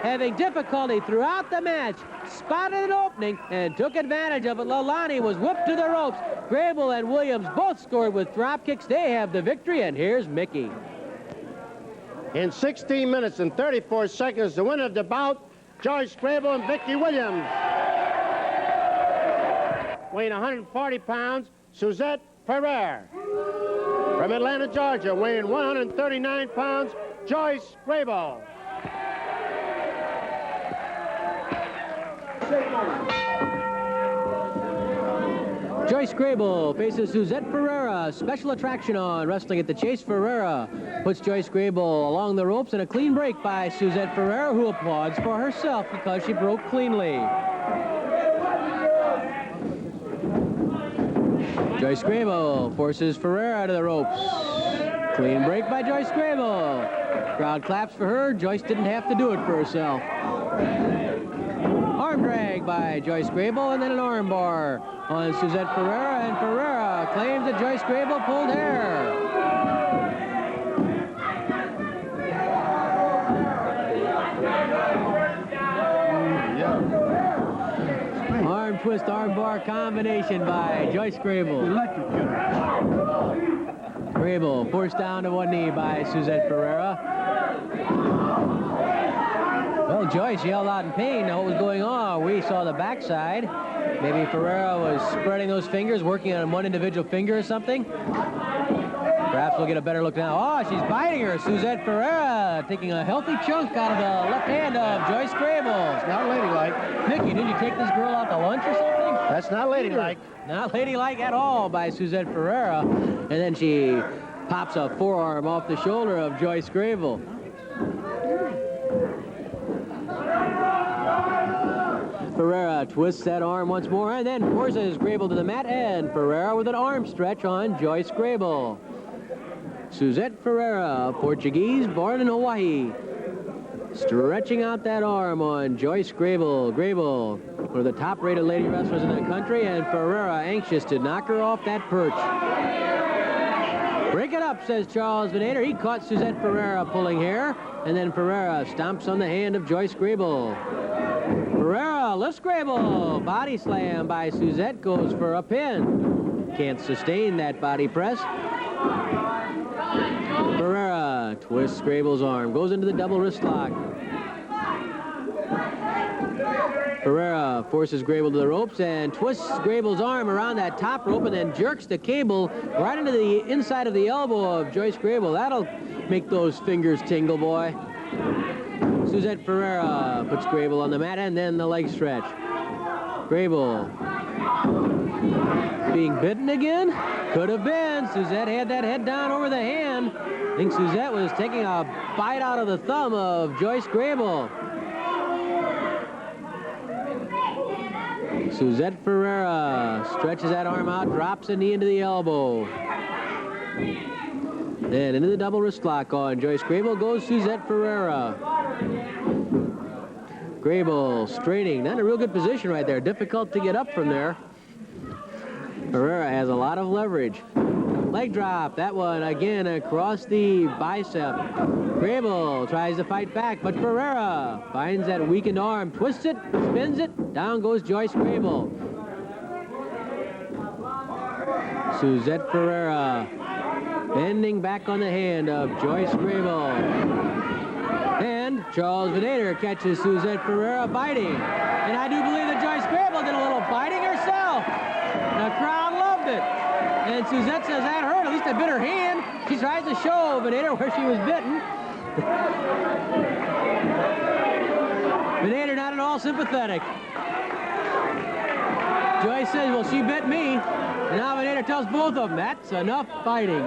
having difficulty throughout the match, spotted an opening and took advantage of it. Lalani was whipped to the ropes. Grable and Williams both scored with drop kicks. They have the victory, and here's Mickey. In 16 minutes and 34 seconds, the winner of the bout, Joyce Grable and Vicky Williams. Weighing 140 pounds, Suzette Ferreira. From Atlanta, Georgia, weighing 139 pounds, Joyce Grable. Joyce Grable faces Suzette Ferreira. Special attraction on Wrestling at the Chase. Ferreira puts Joyce Grable along the ropes, and a clean break by Suzette Ferreira, who applauds for herself because she broke cleanly. Joyce Grable forces Ferreira to the ropes. Clean break by Joyce Grable. Crowd claps for her. Joyce didn't have to do it for herself. Arm drag by Joyce Grable, and then an arm bar on Suzette Ferreira, and Ferreira claims that Joyce Grable pulled hair. Arm twist, arm bar combination by Joyce Grable. Grable forced down to one knee by Suzette Ferreira. Well, Joyce yelled out in pain. Now, what was going on? We saw the backside. Maybe Ferreira was spreading those fingers, working on one individual finger or something. Perhaps we'll get a better look now. Oh, she's biting her. Suzette Ferreira taking a healthy chunk out of the left hand of Joyce Grable. It's not ladylike. Mickey, didn't you take this girl out to lunch or something? That's not ladylike. Not ladylike at all by Suzette Ferreira. And then she pops a forearm off the shoulder of Joyce Grable. Ferreira twists that arm once more and then forces Grable to the mat, and Ferreira with an arm stretch on Joyce Grable. Suzette Ferreira, Portuguese, born in Hawaii, stretching out that arm on Joyce Grable. Grable, one of the top-rated lady wrestlers in the country, and Ferreira anxious to knock her off that perch. Break it up, says Charles Venator. He caught Suzette Ferreira pulling hair, and then Ferreira stomps on the hand of Joyce Grable. Ferreira lifts Grable. Body slam by Suzette, goes for a pin. Can't sustain that body press. Ferreira twists Grable's arm, goes into the double wrist lock. Ferreira forces Grable to the ropes and twists Grable's arm around that top rope and then jerks the cable right into the inside of the elbow of Joyce Grable. That'll make those fingers tingle, boy. Suzette Ferreira puts Grable on the mat, and then the leg stretch. Grable being bitten again? Could have been. Suzette had that head down over the hand. I think Suzette was taking a bite out of the thumb of Joyce Grable. Suzette Ferreira stretches that arm out, drops a knee into the elbow. Then into the double wrist lock on Joyce Grable goes Suzette Ferreira. Grable straining, not in a real good position right there. Difficult to get up from there. Ferreira has a lot of leverage. Leg drop, that one again across the bicep. Grable tries to fight back, but Ferreira finds that weakened arm, twists it, spins it, down goes Joyce Grable. Suzette Ferreira bending back on the hand of Joyce Grable. And Charles Venator catches Suzette Ferreira biting. And I do believe that Joyce Grable did a little biting herself. The crowd loved it. And Suzette says that hurt. At least I bit her hand. She tries to show Venator where she was bitten. Venator not at all sympathetic. Joyce says, well, she bit me. And now Venator tells both of them, that's enough fighting.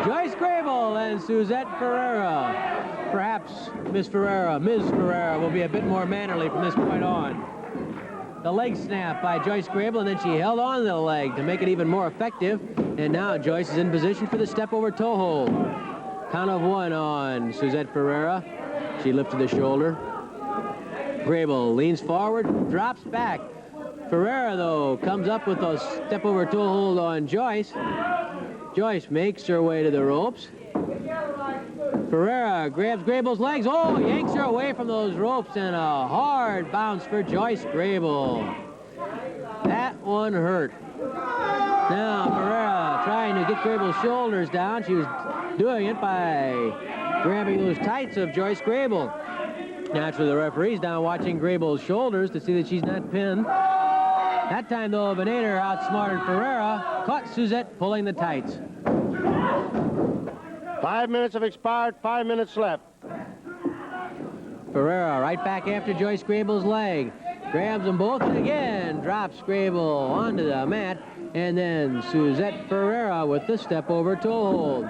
Joyce Grable and Suzette Ferreira. Perhaps Ms. Ferreira will be a bit more mannerly from this point on. The leg snap by Joyce Grable, and then she held on to the leg to make it even more effective. And now Joyce is in position for the step over toe hold. Count of one on Suzette Ferreira. She lifted the shoulder. Grable leans forward, drops back. Ferreira, though, comes up with a step over toe hold on Joyce. Joyce makes her way to the ropes. Ferreira grabs Grable's legs. Oh, yanks her away from those ropes, and a hard bounce for Joyce Grable. That one hurt. Now Ferreira trying to get Grable's shoulders down. She was doing it by grabbing those tights of Joyce Grable. Naturally, the referee's down watching Grable's shoulders to see that she's not pinned. That time, though, Venator outsmarted Ferreira, caught Suzette pulling the tights. 5 minutes have expired, 5 minutes left. Ferreira right back after Joyce Grable's leg. Grabs them both and again drops Grable onto the mat. And then Suzette Ferreira with the step over toe hold.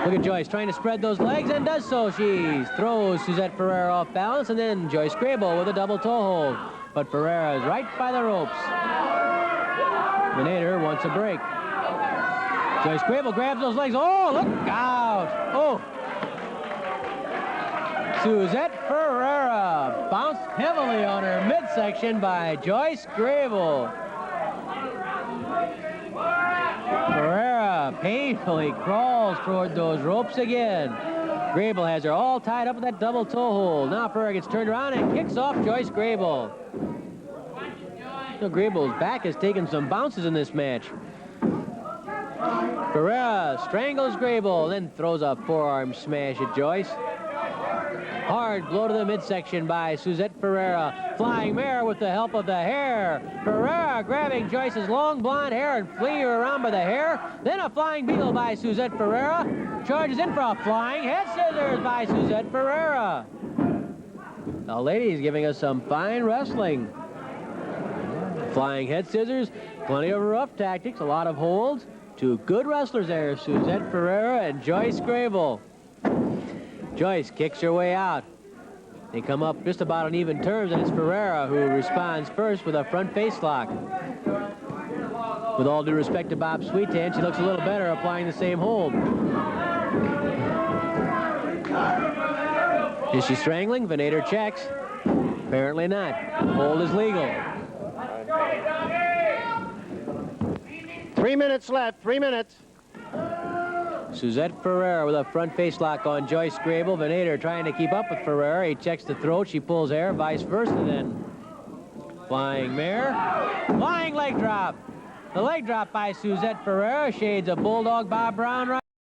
Look at Joyce trying to spread those legs and does so. She throws Suzette Ferreira off balance, and then Joyce Grable with a double toe hold. But Ferreira is right by the ropes. Venator wants a break. Joyce Grable grabs those legs. Oh, look out! Oh! Suzette Ferreira bounced heavily on her midsection by Joyce Grable. Ferreira painfully crawls toward those ropes again. Grable has her all tied up with that double toe hold. Now Ferreira gets turned around and kicks off Joyce Grable. So Grable's back has taken some bounces in this match. Ferreira strangles Grable, then throws a forearm smash at Joyce. Hard blow to the midsection by Suzette Ferreira. Flying mare with the help of the hair. Ferreira grabbing Joyce's long blonde hair and flinging her around by the hair. Then a flying beetle by Suzette Ferreira. Charges in for a flying head scissors by Suzette Ferreira. The lady's giving us some fine wrestling. Flying head scissors, plenty of rough tactics, a lot of holds. Two good wrestlers there, Suzette Ferreira and Joyce Grable. Joyce kicks her way out. They come up just about on even terms, and it's Ferreira who responds first with a front face lock. With all due respect to Bob Sweetan, she looks a little better applying the same hold. Is she strangling? Venator checks. Apparently not. Hold is legal. 3 minutes left, 3 minutes. Suzette Ferreira with a front face lock on Joyce Grable. Venator trying to keep up with Ferreira. He checks the throat. She pulls hair. Vice versa then. Flying mare. Flying leg drop. The leg drop by Suzette Ferreira shades of Bulldog Bob Brown right